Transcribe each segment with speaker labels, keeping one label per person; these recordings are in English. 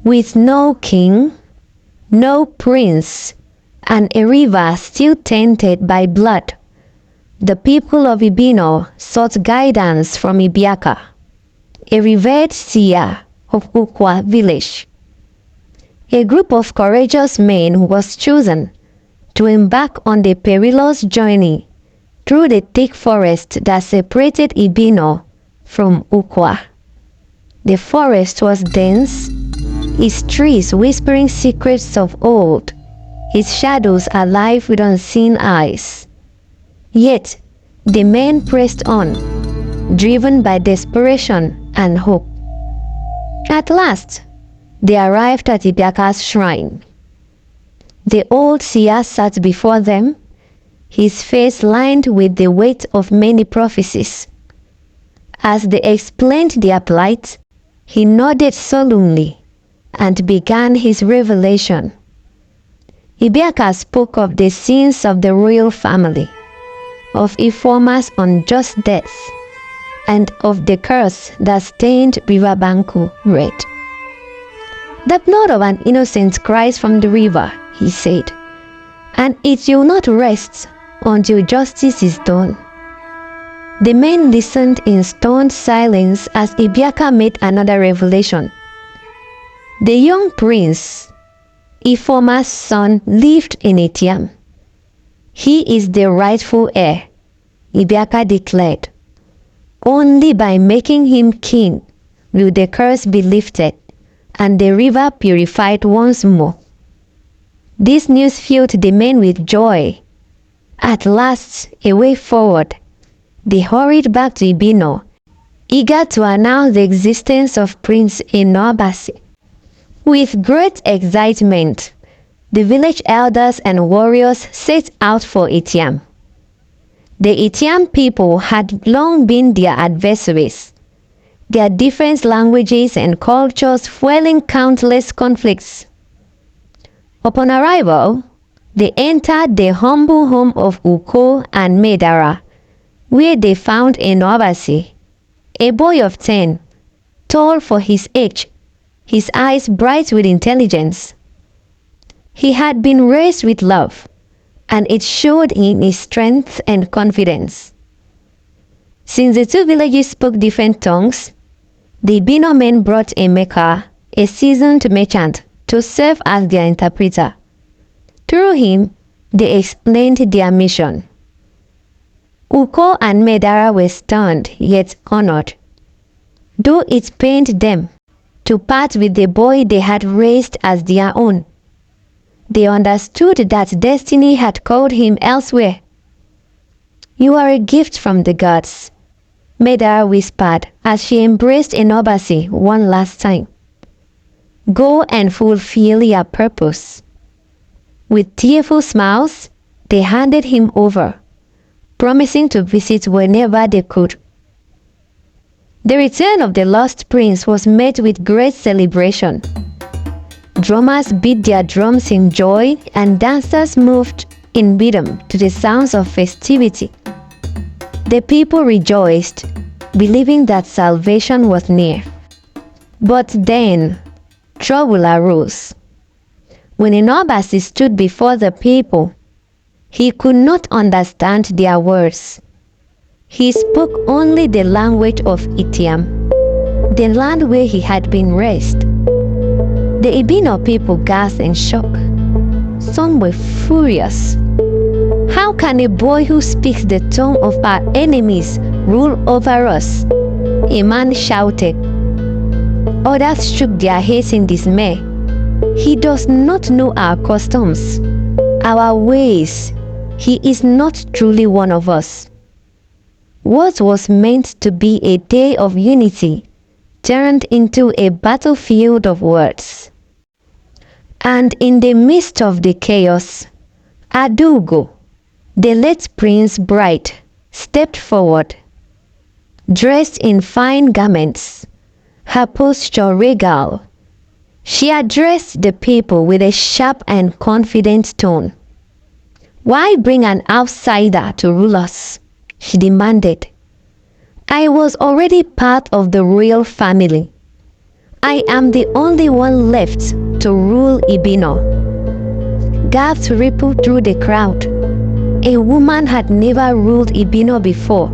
Speaker 1: With no king, no prince, and a river still tainted by blood, the people of Ibino sought guidance from Ibiaka, a revered seer of Ukwa village. A group of courageous men was chosen to embark on the perilous journey through the thick forest that separated Ibino from Ukwa. The forest was dense, its trees whispering secrets of old, its shadows alive with unseen eyes. Yet, the men pressed on, driven by desperation and hope. At last, they arrived at Ibiaka's shrine. The old seer sat before them, his face lined with the weight of many prophecies. As they explained their plight, he nodded solemnly and began his revelation. Ibiaka spoke of the sins of the royal family, of Ifoma's unjust deaths, and of the curse that stained River Banku red. The blood of an innocent cries from the river, he said, and it will not rest until justice is done. The men listened in stunned silence as Ibiaka made another revelation. The young prince, Ifoma's son, lived in Etiam. He is the rightful heir, Ibiaka declared. Only by making him king will the curse be lifted and the river purified once more. This news filled the men with joy. At last, a way forward, they hurried back to Ibino, eager to announce the existence of Prince Enobasi. With great excitement, the village elders and warriors set out for Etiam. The Etiam people had long been their adversaries, their different languages and cultures fueling countless conflicts. Upon arrival, they entered the humble home of Uko and Medara, where they found Enobasi, a boy of 10, tall for his age, his eyes bright with intelligence. He had been raised with love, and it showed in his strength and confidence. Since the two villages spoke different tongues, the Ibino men brought Emeka, a seasoned merchant, to serve as their interpreter. Through him, they explained their mission. Uko and Medara were stunned yet honored, though it pained them to part with the boy they had raised as their own. They understood that destiny had called him elsewhere. "You are a gift from the gods," Medara whispered as she embraced Enobasi one last time. "Go and fulfill your purpose." With tearful smiles, they handed him over, promising to visit whenever they could. The return of the lost prince was met with great celebration. Drummers beat their drums in joy and dancers moved in rhythm to the sounds of festivity. The people rejoiced, believing that salvation was near. But then, trouble arose. When Enobasi stood before the people, he could not understand their words. He spoke only the language of Etiam, the land where he had been raised. The Ibino people gasped in shock. Some were furious. "How can a boy who speaks the tongue of our enemies rule over us?" a man shouted. Others shook their heads in dismay. "He does not know our customs, our ways. He is not truly one of us." What was meant to be a day of unity turned into a battlefield of words. And in the midst of the chaos, Adugo, the late Prince Bride, stepped forward. Dressed in fine garments, her posture regal, she addressed the people with a sharp and confident tone. "Why bring an outsider to rule us?" she demanded. "I was already part of the royal family. I am the only one left to rule Ibino. Gasps rippled through the crowd. A woman had never ruled Ibino before,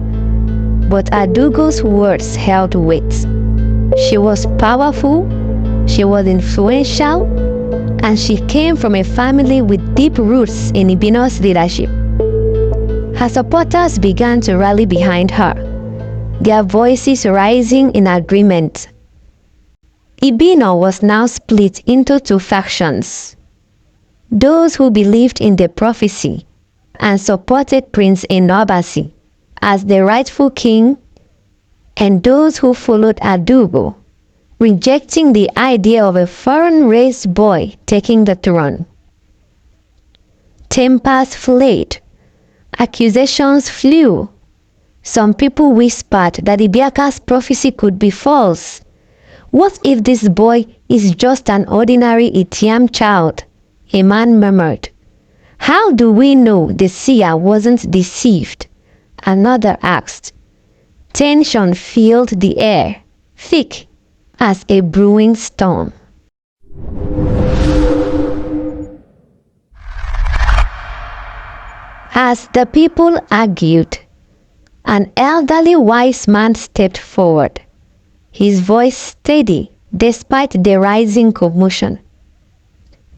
Speaker 1: but Adugo's words held weight. She was powerful, she was influential, and she came from a family with deep roots in Ibino's leadership. Her supporters began to rally behind her, their voices rising in agreement. Ibino was now split into two factions: those who believed in the prophecy and supported Prince Enobasi as the rightful king, and those who followed Adugo, rejecting the idea of a foreign-raised boy taking the throne. Tempers flared. Accusations flew. Some people whispered that Ibiaka's prophecy could be false. What if this boy is just an ordinary Itiam child? A man murmured. How do we know the seer wasn't deceived? Another asked. Tension filled the air, thick as a brewing storm. As the people argued, an elderly wise man stepped forward, his voice steady despite the rising commotion.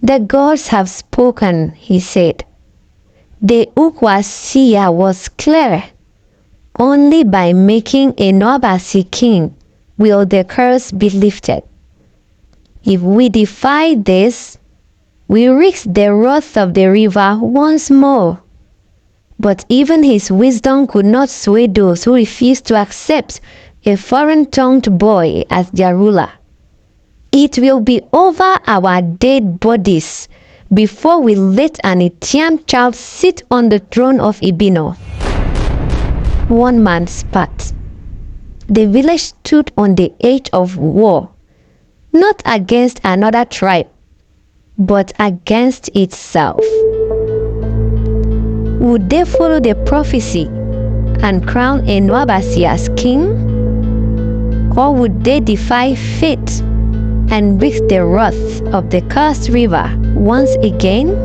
Speaker 1: The gods have spoken, he said. The Ukwa seer was clear. Only by making Enobasi king will the curse be lifted. If we defy this, we risk the wrath of the river once more. But even his wisdom could not sway those who refused to accept a foreign-tongued boy as their ruler. It will be over our dead bodies before we let an Itiam child sit on the throne of Ibino. One man spat. The village stood on the edge of war, not against another tribe, but against itself. Would they follow the prophecy and crown Enobasi as king? Or would they defy fate and risk the wrath of the cursed river once again?